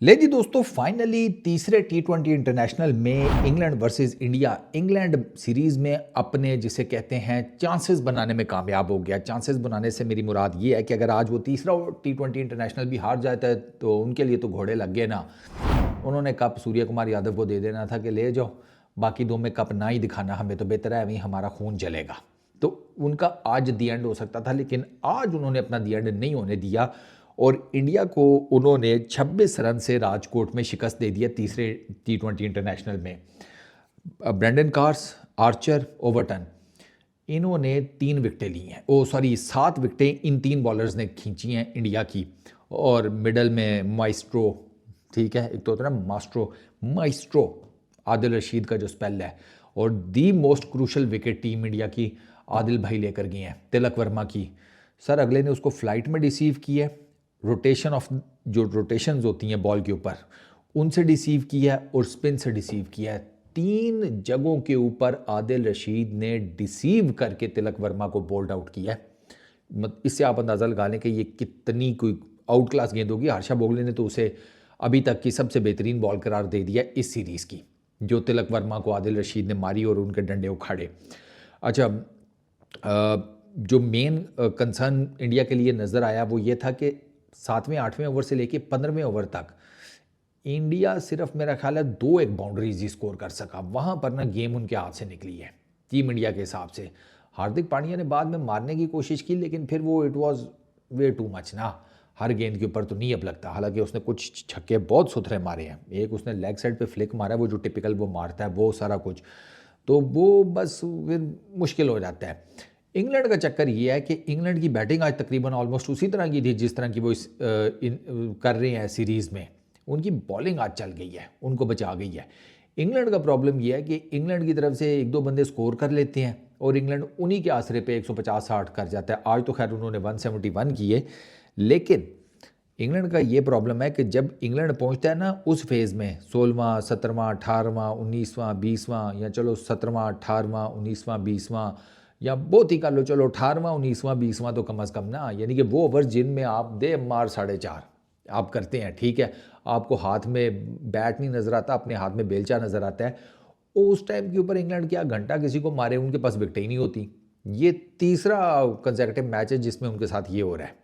ले जी दोस्तों, फाइनली तीसरे टी20 इंटरनेशनल में England versus India, England series में अपने जिसे कहते हैं चांसेस बनाने में कामयाब हो गया। चांसेस बनाने से मेरी मुराद ये है कि अगर आज वो तीसरा टी20 इंटरनेशनल भी हार जाता है तो उनके लिए तो घोड़े लग गए ना। उन्होंने कप सूर्य कुमार यादव को दे देना था कि ले जाओ, बाकी दो में कप ना ही दिखाना, हमें तो बेहतर है वहीं हमारा खून जलेगा। तो उनका आज दी एंड हो सकता था, लेकिन आज उन्होंने अपना दी एंड नहीं होने दिया और इंडिया को उन्होंने 26 रन से राजकोट में शिकस्त दे दिया तीसरे टी20 इंटरनेशनल में। ब्रेंडन कार्स, आर्चर, ओवरटन, इन्होंने 3 विकेटें ली हैं। ओ सॉरी, 7 विकेटें इन 3 बॉलर्स ने खींची हैं इंडिया की। और मिडल में माइस्ट्रो, ठीक है, एक तो होता है ना माइस्ट्रो आदिल रशीद का जो स्पेल है। और the most crucial wicket team India की आदिल भाई लेकर गए हैं, तिलक वर्मा की। सर अगले ने उसको फ्लाइट में डिसीव किया है, रोटेशन ऑफ जो रोटेशंस होती हैं बॉल के ऊपर उनसे डिसीव किया है और स्पिन से डिसीव किया है। 3 जगहों के ऊपर आदिल रशीद ने डिसीव करके तिलक वर्मा को बोल्ड आउट किया है। इससे आप अंदाज़ा लगा लें कि ये कितनी कोई आउट क्लास गेंद होगी। हर्षा भोगले ने तो उसे अभी तक की सबसे बेहतरीन बॉल करार दे दिया इस सीरीज़ की, जो तिलक वर्मा को आदिल रशीद ने मारी और उनके डंडे उखाड़े। अच्छा, जो मेन कंसर्न इंडिया के लिए नज़र आया वो ये था कि 7वें 8वें ओवर से लेके 15वें ओवर तक इंडिया सिर्फ मेरा ख्याल है 2 एक बाउंड्रीज ही स्कोर कर सका। वहाँ पर ना गेम उनके हाथ से निकली है टीम इंडिया के हिसाब से। हार्दिक पांड्या ने बाद में मारने की कोशिश की, लेकिन फिर वो it was way too much ना, हर गेंद के ऊपर तो नहीं अब लगता। हालांकि उसने कुछ छक्के बहुत सुथरे मारे हैं, एक उसने लेग साइड पे फ्लिक मारा है वो जो टिपिकल वो मारता है वो सारा कुछ, तो वो बस फिर मुश्किल हो जाता है। इंग्लैंड का चक्कर ये है कि इंग्लैंड की बैटिंग आज तकरीबन ऑलमोस्ट उसी तरह की थी जिस तरह की वो कर रहे हैं सीरीज़ में। उनकी बॉलिंग आज चल गई है, उनको बचा गई है। इंग्लैंड का प्रॉब्लम यह है कि इंग्लैंड की तरफ से 1-2 बंदे स्कोर कर लेते हैं और इंग्लैंड उन्हीं के आसरे पे 150-60 कर जाता है। आज तो खैर उन्होंने 171 किए, लेकिन इंग्लैंड का ये प्रॉब्लम है कि जब इंग्लैंड पहुंचता है ना उस फेज़ में 16वां 17वां 18वां 19वां 20वां, या चलो 17वां 18वां 19वां 20वां, या बहुत ही कर लो चलो 18वां 19वां 20वां तो कम अज़ कम ना, यानी कि वो ओवर जिनमें आप दे मार 4.5 आप करते हैं, ठीक है, आपको हाथ में बैट नहीं नज़र आता, अपने हाथ में बेलचा नज़र आता है। उस टाइम के ऊपर इंग्लैंड क्या घंटा किसी को मारे, उनके पास विकेट ही नहीं होती। ये तीसरा कंसेक्यूटिव मैच है जिसमें उनके साथ ये हो रहा है,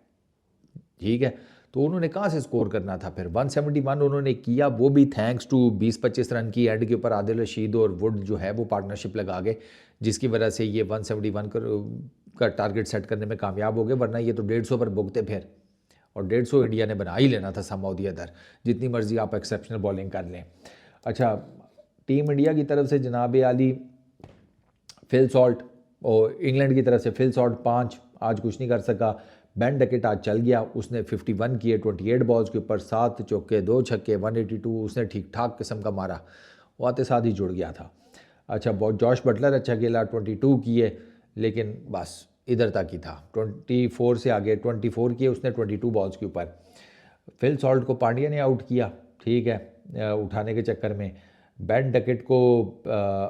ठीक है। तो उन्होंने कहाँ से स्कोर करना था फिर, 171 उन्होंने किया, वो भी थैंक्स टू 20-25 रन की एंड के ऊपर आदिल रशीद और वुड जो है वो पार्टनरशिप लगा गए, जिसकी वजह से ये 171 का टारगेट सेट करने में कामयाब हो गए। वरना ये तो 150 पर भुगते फिर, और 150 इंडिया ने बना ही लेना था समहाउ द अदर, जितनी मर्जी आप एक्सेप्शनल बॉलिंग कर लें। अच्छा, टीम इंडिया की तरफ से जनाब आली फिल सॉल्ट, और इंग्लैंड की तरफ से फिल सॉल्ट 5 आज कुछ नहीं कर सका। बेन डकेट आज चल गया, उसने 51 किए 28 बॉल्स के ऊपर, 7 चौके 2 छक्के, 182 उसने ठीक ठाक किस्म का मारा, वो आते साथ ही जुड़ गया था। अच्छा, जॉश बटलर अच्छा खेला, 22 किए, लेकिन बस इधर तक ही था। 24 से आगे 24 किए उसने 22 बॉल्स के ऊपर। फिल सॉल्ट को पांड्या ने आउट किया, ठीक है, उठाने के चक्कर में। बेन डकेट को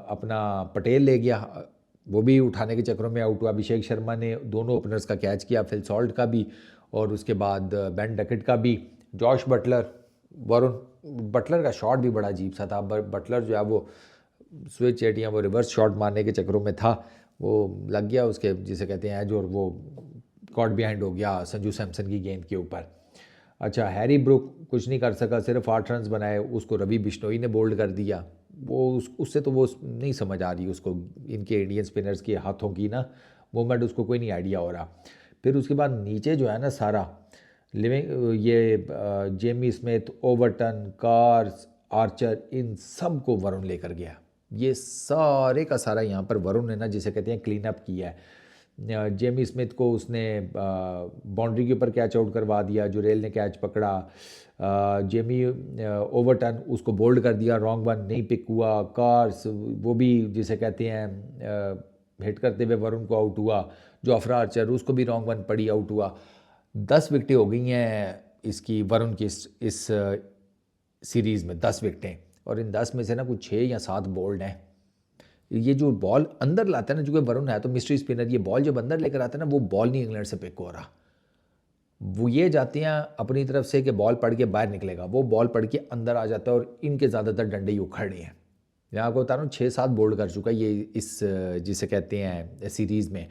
अपना पटेल ले गया, वो भी उठाने के चक्करों में आउट हुआ। अभिषेक शर्मा ने दोनों ओपनर्स का कैच किया, फिल सॉल्ट का भी और उसके बाद बेन डकेट का भी। जॉश बटलर, वरुण बटलर का शॉट भी बड़ा अजीब सा था। बटलर जो है वो स्विच एट या वो रिवर्स शॉट मारने के चक्करों में था, वो लग गया उसके जिसे कहते हैं एज, और वो कॉट बिहाइंड हो गया संजू सैमसन की गेंद के ऊपर। अच्छा, हैरी ब्रुक कुछ नहीं कर सका, सिर्फ 8 रन बनाए, उसको रवि बिश्नोई ने बोल्ड कर दिया। वो उससे तो वो नहीं समझ आ रही उसको, इनके इंडियन स्पिनर्स के हाथों की ना मूवमेंट उसको कोई नहीं आइडिया हो रहा। फिर उसके बाद नीचे जो है ना सारा लिविंग, ये Jamie Smith, Overton, Carse, Archer, इन सब को वरुण लेकर गया। ये सारे का सारा यहाँ पर वरुण ने ना जिसे कहते हैं क्लीन अप किया है। जेमी स्मिथ को उसने बाउंड्री के ऊपर कैच आउट करवा दिया, जुरेल ने कैच पकड़ा, जेमी ओवरटन उसको बोल्ड कर दिया, रॉन्ग वन नहीं पिक हुआ। कार्स वो भी जिसे कहते हैं हिट करते हुए वरुण को आउट हुआ। जो अफरा आर्चर उसको भी रॉन्ग वन पड़ी, आउट हुआ। 10 विकेटें हो गई हैं इसकी वरुण की इस सीरीज़ में, 10 विकेटें, और इन 10 में से ना कुछ 6 या 7 बोल्ड हैं। ये जो बॉल अंदर लाता है ना, जो कि वरुण है तो मिस्ट्री स्पिनर, ये बॉल जब अंदर लेकर आता है ना वो बॉल नहीं इंग्लैंड से पिक हो रहा। वो ये जाते हैं अपनी तरफ से कि बॉल पड़ के बाहर निकलेगा, वो बॉल पड़ के अंदर आ जाता है और इनके ज़्यादातर डंडे ही उखड़ने हैं। मैं आपको बता रहा हूँ 6-7 बोल्ड कर चुका है ये इस जिसे कहते हैं सीरीज़ में।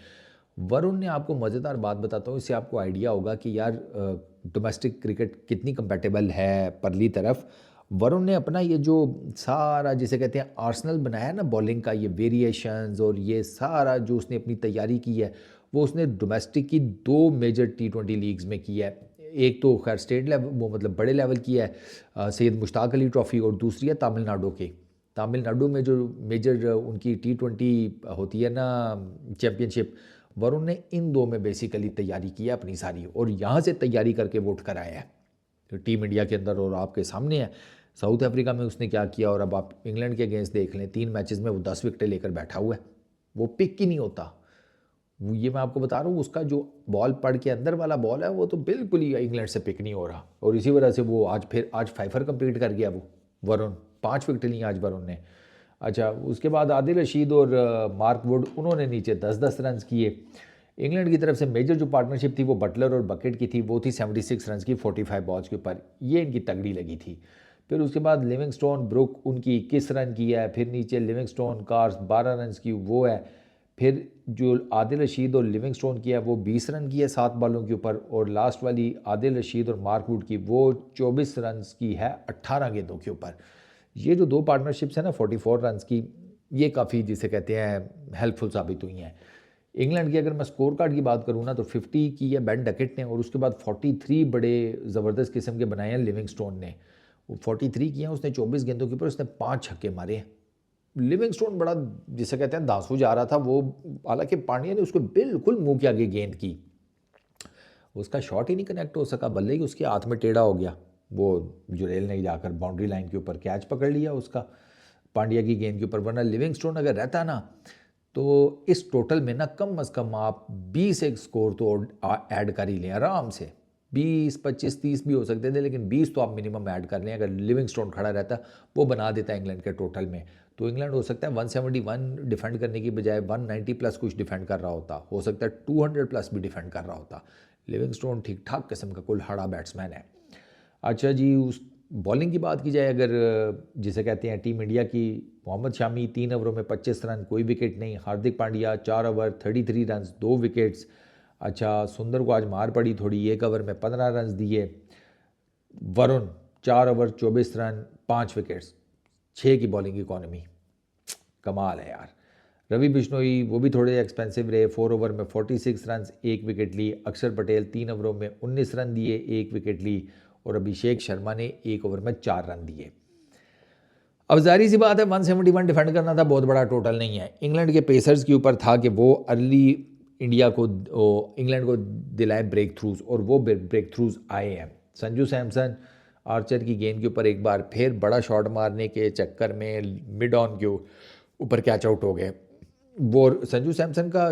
वरुण ने आपको मज़ेदार बात बताता हूँ, इससे आपको आइडिया होगा कि यार डोमेस्टिक क्रिकेट कितनी कंपेटेबल है परली तरफ। वरुण ने अपना ये जो सारा जिसे कहते हैं आर्सेनल बनाया ना बॉलिंग का, ये वेरिएशंस और ये सारा जो उसने अपनी तैयारी की है, वो उसने डोमेस्टिक की 2 मेजर टी20 लीग्स में की है। एक तो खैर स्टेट लेवल, वो मतलब बड़े लेवल की है, सैयद मुश्ताक अली ट्रॉफ़ी, और दूसरी है तमिलनाडु की। तमिलनाडु में जो मेजर उनकी टी20 होती है ना चैम्पियनशिप, वरुण ने इन 2 में बेसिकली तैयारी की है अपनी सारी, और यहाँ से तैयारी करके वोट कराया है तो टीम इंडिया के अंदर, और आपके सामने है साउथ अफ्रीका में उसने क्या किया। और अब आप इंग्लैंड के अगेंस्ट देख लें, 3 मैचेस में वो 10 विकेटें लेकर बैठा हुआ है, वो पिक ही नहीं होता। ये मैं आपको बता रहा हूँ, उसका जो बॉल पड़ के अंदर वाला बॉल है वो तो बिल्कुल ही इंग्लैंड से पिक नहीं हो रहा, और इसी वजह से वो आज फाइफर कंप्लीट कर गया वो वरुण, 5 विकेट ली आज वरुण ने। अच्छा, उसके बाद आदिल रशीद और मार्क वुड, उन्होंने नीचे 10-10 रन किए। इंग्लैंड की तरफ से मेजर जो पार्टनरशिप थी वो बटलर और बकेट की थी, वो थी 76 रन की 45 बॉल्स के ऊपर, ये इनकी तगड़ी लगी थी। फिर उसके बाद लिविंगस्टोन ब्रुक, उनकी 21 रन की है। फिर नीचे लिविंगस्टोन कार्स 12 रन की वो है। फिर जो आदिल रशीद और लिविंगस्टोन की है वो 20 रन की है 7 बॉलों के ऊपर, और लास्ट वाली आदिल रशीद और मार्क वुड की वो 24 रन की है 18 गेंदों के ऊपर। ये जो 2 पार्टनरशिप्स हैं ना 44 रन की, ये काफ़ी जिसे कहते हैं हेल्पफुल साबित हुई हैं। इंग्लैंड की अगर मैं स्कोर कार्ड की बात करूँ ना, तो 50 की है बेन डकेट ने, और उसके बाद 43 बड़े ज़बरदस्त किस्म के बनाए हैं लिविंगस्टोन ने। वो 43 किए हैं उसने 24 गेंदों के ऊपर, उसने 5 छक्के मारे हैं। लिविंगस्टोन बड़ा जिसे कहते हैं दांसू जा रहा था वो, हालांकि पांड्या ने उसको बिल्कुल मुंह के आगे गेंद की, उसका शॉट ही नहीं कनेक्ट हो सका, बल्ले ही उसके हाथ में टेढ़ा हो गया। वो जुरेल ने जाकर बाउंड्री लाइन के ऊपर कैच पकड़ लिया उसका पांड्या की गेंद के ऊपर, वरना लिविंगस्टोन अगर रहता ना तो इस टोटल में ना कम अज़ कम आप 20 एक स्कोर तो ऐड कर ही लें आराम से। 20, 25, 30 भी हो सकते थे, लेकिन 20 तो आप मिनिमम ऐड कर लें। अगर लिविंगस्टोन खड़ा रहता वो बना देता इंग्लैंड के टोटल में, तो इंग्लैंड हो सकता है 171 डिफेंड करने की बजाय 190 प्लस कुछ डिफेंड कर रहा होता, हो सकता है 200 प्लस भी डिफेंड कर रहा होता। लिविंगस्टोन ठीक ठाक किस्म का कुल्हाड़ा बैट्समैन है। अच्छा जी, उस बॉलिंग की बात की जाए अगर, जिसे कहते हैं टीम इंडिया की, मोहम्मद शामी 3 ओवरों में 25 रन, कोई विकेट नहीं। Hardik Pandya 4 over 33 run 2 wickets. अच्छा, सुंदर को आज मार पड़ी थोड़ी, 1 ओवर में 15 रन दिए। वरुण 4 ओवर 24 रन 5 विकेट्स, 6 की बॉलिंग इकॉनमी, कमाल है यार। रवि बिश्नोई वो भी थोड़े एक्सपेंसिव रहे, 4 ओवर में 46 रन 1 विकेट ली। अक्षर पटेल 3 ओवरों में 19 रन दिए 1 विकेट ली, और अभिषेक शर्मा ने 1 ओवर में 4 रन दिए। अब जाहिर सी बात है 171 डिफेंड करना था, बहुत बड़ा टोटल नहीं है। इंग्लैंड के पेसर्स के ऊपर था कि वो अर्ली इंग्लैंड को दिलाए ब्रेक थ्रूज, और वो ब्रेक थ्रूज आए हैं। संजू सैमसन आर्चर की गेंद के ऊपर एक बार फिर बड़ा शॉट मारने के चक्कर में मिड ऑन के ऊपर कैच आउट हो गए। वो संजू सैमसन का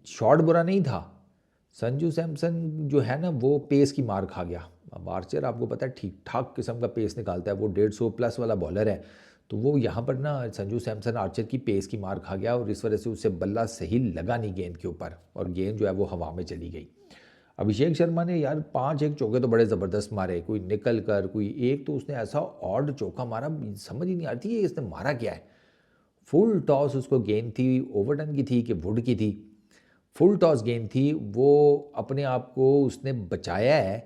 शॉट बुरा नहीं था, संजू सैमसन जो है ना वो पेस की मार खा गया। अब आर्चर आपको पता है ठीक ठाक किस्म का पेस निकालता है, वो 150 प्लस वाला बॉलर है, तो वो यहाँ पर ना संजू सैमसन आर्चर की पेस की मार खा गया, और इस वजह से उससे बल्ला सही लगा नहीं गेंद के ऊपर, और गेंद जो है वो हवा में चली गई। अभिषेक शर्मा ने यार 5 एक चौके तो बड़े ज़बरदस्त मारे, कोई निकल कर, कोई एक तो उसने ऐसा ऑड चौका मारा, समझ ही नहीं आती है इसने मारा क्या है। फुल टॉस उसको गेंद थी, ओवरटन की थी कि वुड की थी, फुल टॉस गेंद थी, वो अपने आप को उसने बचाया है,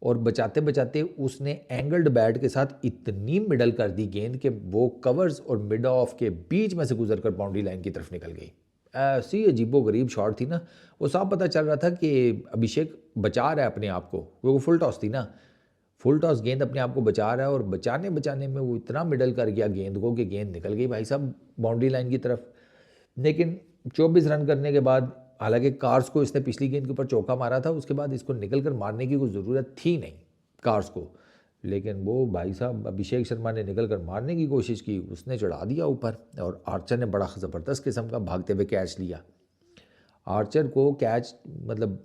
और बचाते बचाते उसने एंगल्ड बैट के साथ इतनी मिडल कर दी गेंद के वो कवर्स और मिड ऑफ के बीच में से गुजर कर बाउंड्री लाइन की तरफ निकल गई। ऐसी अजीबो गरीब शॉट थी ना, वो साफ पता चल रहा था कि अभिषेक बचा रहा है अपने आप को, वो फुल टॉस थी ना, फुल टॉस गेंद अपने आप को बचा रहा है, और बचाने बचाने में वो इतना मिडल कर गया गेंद को कि गेंद निकल गई भाई साहब बाउंड्री लाइन की तरफ। लेकिन 24 रन करने के बाद, हालांकि कार्स को इसने पिछली गेंद के ऊपर चौका मारा था, उसके बाद इसको निकल कर मारने की कोई ज़रूरत थी नहीं कार्स को, लेकिन वो भाई साहब अभिषेक शर्मा ने निकल कर मारने की कोशिश की, उसने चढ़ा दिया ऊपर, और आर्चर ने बड़ा ज़बरदस्त किस्म का भागते हुए कैच लिया। आर्चर को कैच मतलब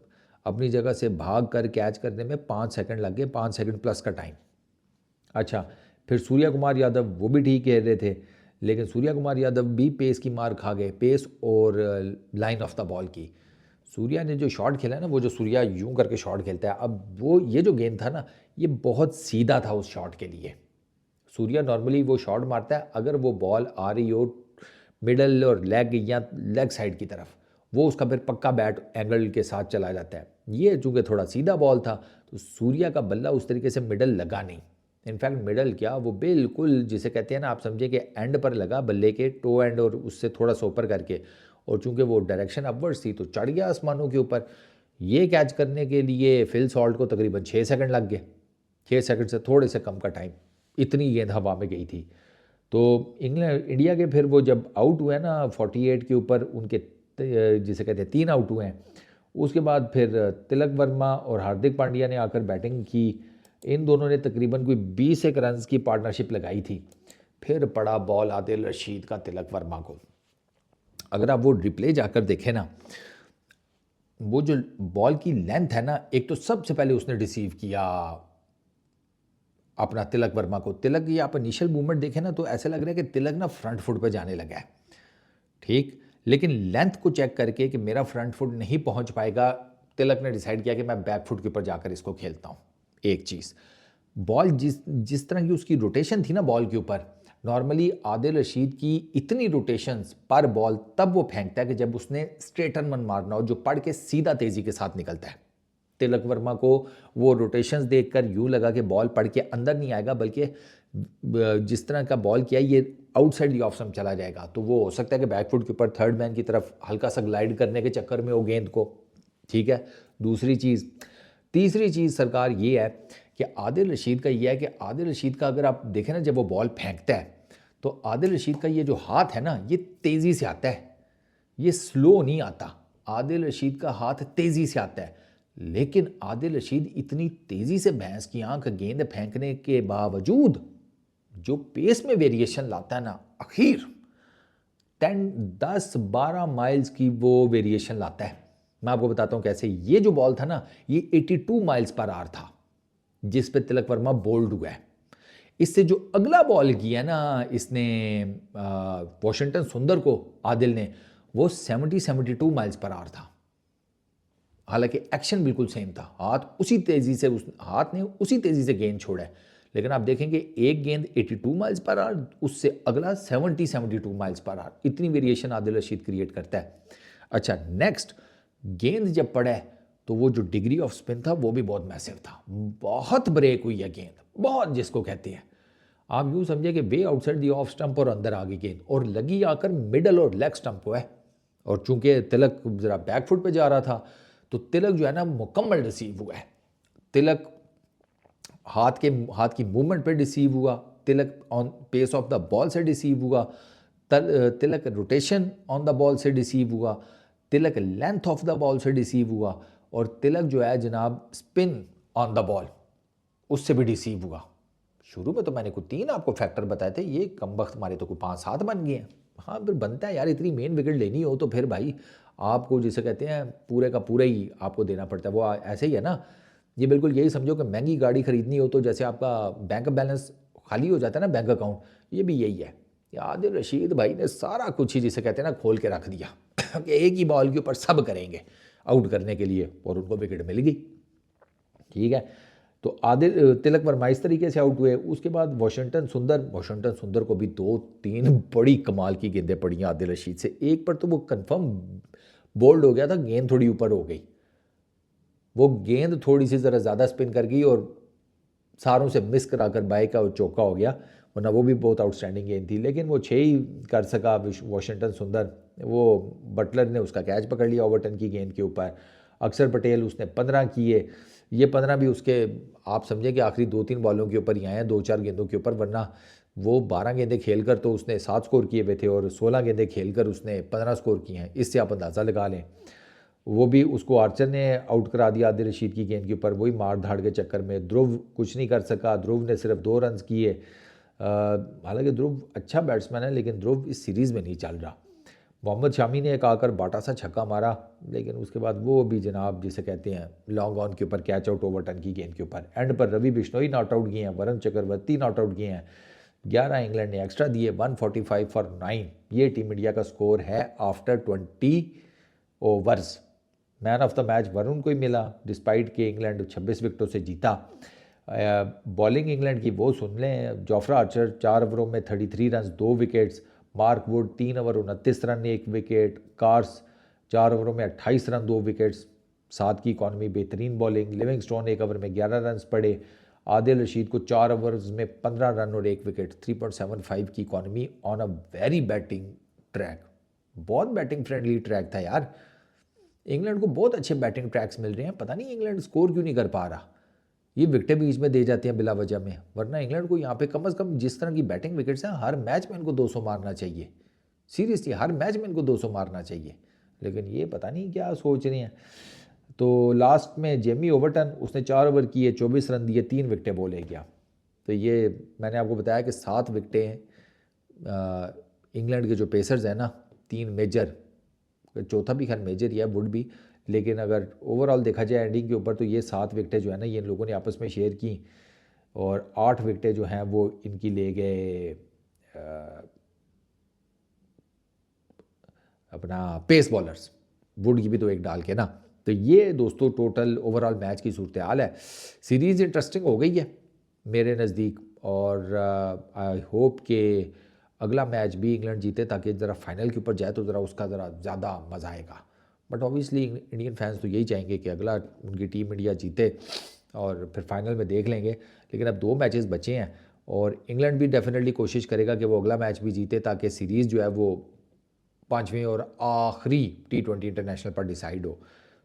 अपनी जगह से भाग कर कैच करने में 5 सेकंड लग गए, 5 सेकंड प्लस का टाइम। अच्छा, फिर सूर्या कुमार यादव वो भी ठीक कह रहे थे, लेकिन सूर्या कुमार यादव भी पेस की मार खा गए, पेस और लाइन ऑफ द बॉल की। सूर्या ने जो शॉट खेला है ना, वो जो सूर्या यूं करके शॉट खेलता है, अब वो ये जो गेंद था ना, ये बहुत सीधा था उस शॉट के लिए। सूर्या नॉर्मली वो शॉट मारता है, अगर वो बॉल आ रही हो मिडल और लेग या लेग साइड की तरफ, वो उसका फिर पक्का बैट एंगल के साथ चला जाता है। ये चूँकि थोड़ा सीधा बॉल था, तो सूर्या का बल्ला उस तरीके से मिडल लगा नहीं। इनफैक्ट मिडल क्या, वो बिल्कुल जिसे कहते हैं ना, आप समझे कि एंड पर लगा, बल्ले के टो एंड और उससे थोड़ा सा ऊपर करके, और चूँकि वो डायरेक्शन अपवर्ड्स थी तो चढ़ गया आसमानों के ऊपर। ये कैच करने के लिए फिल सॉल्ट को तकरीबन 6 सेकंड लग गए, 6 सेकंड से थोड़े से कम का टाइम, इतनी गेंद हवा में गई थी। तो इंग्लैंड इंडिया के फिर वो जब आउट हुए ना 48 के ऊपर, उनके जिसे कहते हैं 3 आउट हुए हैं, उसके बाद फिर तिलक वर्मा और हार्दिक पांड्या ने आकर बैटिंग की। इन दोनों ने तकरीबन कोई 20 एक रन की पार्टनरशिप लगाई थी। फिर पड़ा बॉल आदिल रशीद का तिलक वर्मा को। अगर आप वो रिप्ले जाकर देखें ना, वो जो बॉल की लेंथ है ना, एक तो सबसे पहले उसने रिसीव किया अपना तिलक वर्मा को। तिलक की आप इनिशियल मूवमेंट देखें ना, तो ऐसे लग रहा है कि तिलक ना फ्रंट फुट पे जाने लगा है, ठीक। लेकिन लेंथ को चेक करके कि मेरा फ्रंट फुट नहीं पहुंच पाएगा, तिलक ने डिसाइड किया कि मैं बैक फुट के ऊपर जाकर इसको खेलता हूँ। एक चीज़, बॉल जिस जिस तरह की उसकी रोटेशन थी ना बॉल के ऊपर, नॉर्मली आदिल रशीद की इतनी रोटेशंस पर बॉल तब वो फेंकता है कि जब उसने स्ट्रेट रन मारना हो, जो पड़ के सीधा तेज़ी के साथ निकलता है। तिलक वर्मा को वो रोटेशंस देखकर यूं लगा कि बॉल पड़ के अंदर नहीं आएगा, बल्कि जिस तरह का बॉल किया ये आउटसाइड दी ऑफ स्टंप चला जाएगा। तो वो हो सकता है कि बैकफुट के ऊपर थर्ड मैन की तरफ हल्का सा ग्लाइड करने के चक्कर में वो गेंद को, ठीक है। दूसरी चीज़, तीसरी चीज़ सरकार ये है कि आदिल रशीद का ये है कि आदिल रशीद का अगर आप देखें ना, जब वो बॉल फेंकता है तो आदिल रशीद का ये जो हाथ है ना, ये तेज़ी से आता है, ये स्लो नहीं आता। आदिल रशीद का हाथ तेज़ी से आता है, लेकिन आदिल रशीद इतनी तेज़ी से भैंस की आंख गेंद फेंकने के बावजूद जो पेस में वेरिएशन लाता है ना, आखिर 10-12 माइल्स की वो वेरिएशन लाता है। मैं आपको बताता हूँ कैसे। ये जो बॉल था ना, ये 82 माइल्स पर आवर था जिस पे तिलक वर्मा बोल्ड हुआ है। इससे जो अगला बॉल किया ना इसने वॉशिंगटन सुंदर को, आदिल ने, वो 72 माइल्स पर आवर था। हालांकि एक्शन बिल्कुल सेम था, हाथ उसी तेज़ी से, उस हाथ ने उसी तेज़ी से गेंद छोड़ा है, लेकिन आप देखेंगे एक गेंद 82 माइल्स पर आवर, उससे अगला 72 माइल्स पर आवर। इतनी वेरिएशन आदिल रशीद क्रिएट करता है। अच्छा, नेक्स्ट, गेंद जब पड़ा है तो वो जो डिग्री ऑफ स्पिन था वो भी बहुत मैसिव था, बहुत ब्रेक हुई है गेंद, बहुत, जिसको कहते हैं आप यूँ समझे कि वे आउटसाइड दी ऑफ स्टंप और अंदर आ गई गेंद, और लगी आकर मिडल और लेग स्टंप को है। और चूंकि तिलक ज़रा बैक फुट पे जा रहा था, तो तिलक जो है ना मुकम्मल रिसीव हुआ है। तिलक हाथ की मूवमेंट पे रिसीव हुआ, Tilak on pace of the ball से रिसीव हुआ, Tilak rotation on the ball से रिसीव हुआ, Tilak length of the ball से रिसीव हुआ, और तिलक जो है जनाब स्पिन ऑन द बॉल उससे भी रिसीव हुआ। शुरू में तो मैंने कुछ 3 आपको फैक्टर बताए थे, ये कमबख्त हमारे तो कोई 5-7 बन गए हैं। हाँ, फिर बनता है यार, इतनी मेन विकेट लेनी हो तो फिर भाई आपको जिसे कहते हैं पूरे का पूरा ही आपको देना पड़ता है। वो ऐसे ही है ना, ये बिल्कुल यही समझो कि महंगी गाड़ी खरीदनी हो तो जैसे आपका बैंक बैलेंस खाली हो जाता है ना, बैंक अकाउंट, ये भी यही है। आदिल रशीद भाई ने सारा कुछ ही जिसे कहते हैं ना खोल के रख दिया कि एक ही बॉल के ऊपर सब करेंगे आउट करने के लिए, और उनको विकेट मिल गई, ठीक है। तो आदिल तिलक वर्मा इस तरीके से आउट हुए। उसके बाद वॉशिंगटन सुंदर को भी 2-3 बड़ी कमाल की गेंदें पड़ी आदिल रशीद से। एक पर तो वो कंफर्म बोल्ड हो गया था, गेंद थोड़ी ऊपर हो गई, वो गेंद थोड़ी सी ज़रा ज़्यादा स्पिन कर गई और सारों से मिस कराकर बाई का चौका हो गया, वरना वो भी बहुत आउटस्टैंडिंग गेंद थी। लेकिन वो 6 ही कर सका वॉशिंगटन सुंदर, वो बटलर ने उसका कैच पकड़ लिया ओवरटन की गेंद के ऊपर। अक्षर पटेल उसने 15 किए, ये 15 भी उसके आप समझे कि आखिरी 2-3 बॉलों के ऊपर ही आए हैं, 2-4 गेंदों के ऊपर, वरना वो 12 गेंदें खेलकर तो उसने 7 स्कोर किए हुए थे, और 16 गेंदें खेलकर उसने 15 स्कोर किए हैं। इससे आप अंदाज़ा लगा लें। वो भी उसको आर्चर ने आउट करा दिया आदिल रशीद की गेंद के ऊपर, वही मार धाड़ के चक्कर में। ध्रुव कुछ नहीं कर सका, ध्रुव ने सिर्फ 2 रन किए। हालांकि ध्रुव अच्छा बैट्समैन है, लेकिन ध्रुव इस सीरीज़ में नहीं चल रहा। मोहम्मद शामी ने एक आकर बाटा सा छक्का मारा, लेकिन उसके बाद वो भी जनाब जिसे कहते हैं लॉन्ग ऑन के ऊपर कैच आउट ओवरटन की गेंद के ऊपर। एंड पर रवि बिश्नोई नॉट आउट किए हैं, वरुण चक्रवर्ती नॉट आउट किए हैं, 11 इंग्लैंड ने एक्स्ट्रा दिए, 145 फॉर 9। ये टीम इंडिया का स्कोर है after 20 overs. Man of the match Varun को ही मिला, डिस्पाइट के इंग्लैंड 26 विकेटों से जीता। बॉलिंग इंग्लैंड की वो सुन लें, जोफ्रा आर्चर 4 ओवरों में 33 run 2 wickets, Mark Wood 3 over 29 run 1 wicket, cars 4 ओवरों में 28 रन 2 विकेट्स, 7 की इकॉनमी, बेहतरीन बॉलिंग। लिविंगस्टोन 1 ओवर में 11 रन पड़े, आदिल रशीद को 4 ओवर्स में 15 रन और 1 विकेट, 3.75 की economy on a very batting track. बहुत बैटिंग फ्रेंडली ट्रैक था यार। इंग्लैंड को बहुत अच्छे बैटिंग ट्रैक्स मिल रहे हैं, पता नहीं इंग्लैंड स्कोर क्यों नहीं कर पा रहा। ये विकेटें बीच में दे जाती हैं बिला वजह में, वरना इंग्लैंड को यहाँ पे कम से कम जिस तरह की बैटिंग विकेट्स हैं, हर मैच में इनको 200 मारना चाहिए। सीरियसली हर मैच में इनको 200 मारना चाहिए, लेकिन ये पता नहीं क्या सोच रहे हैं। तो लास्ट में जेमी ओवरटन, उसने 4 ओवर किए, 24 रन दिए, 3 विकेटें बोले गया। तो ये मैंने आपको बताया कि 7 विकेटें इंग्लैंड के जो पेसर्स हैं ना, 3 मेजर, चौथा भी खैर मेजर ही है, वुड भी, लेकिन अगर ओवरऑल देखा जाए एंडिंग के ऊपर तो ये 7 विकेटें जो है ना, ये इन लोगों ने आपस में शेयर की, और 8 विकेटें जो हैं वो इनकी ले गए अपना पेस बॉलर्स, वुड की भी तो एक डाल के ना। तो ये दोस्तों टोटल ओवरऑल मैच की सूरत हाल है। सीरीज़ इंटरेस्टिंग हो गई है मेरे नज़दीक, और आई होप कि अगला मैच भी इंग्लैंड जीते ताकि ज़रा फाइनल के ऊपर जाए तो ज़रा उसका ज़रा ज़्यादा मज़ा आएगा। बट ऑब्वियसली इंडियन फैंस तो यही चाहेंगे कि अगला उनकी टीम इंडिया जीते और फिर फाइनल में देख लेंगे। लेकिन अब 2 मैचेस बचे हैं और इंग्लैंड भी डेफिनेटली कोशिश करेगा कि वो अगला मैच भी जीते ताकि सीरीज़ जो है वो 5वीं और आखिरी T20 इंटरनेशनल पर डिसाइड हो।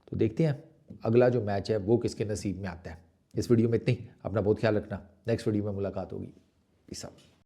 तो देखते हैं अगला जो मैच है वो किसके नसीब में आता है। इस वीडियो में इतनी, अपना बहुत ख्याल रखना, नेक्स्ट वीडियो में मुलाकात होगी। Peace out.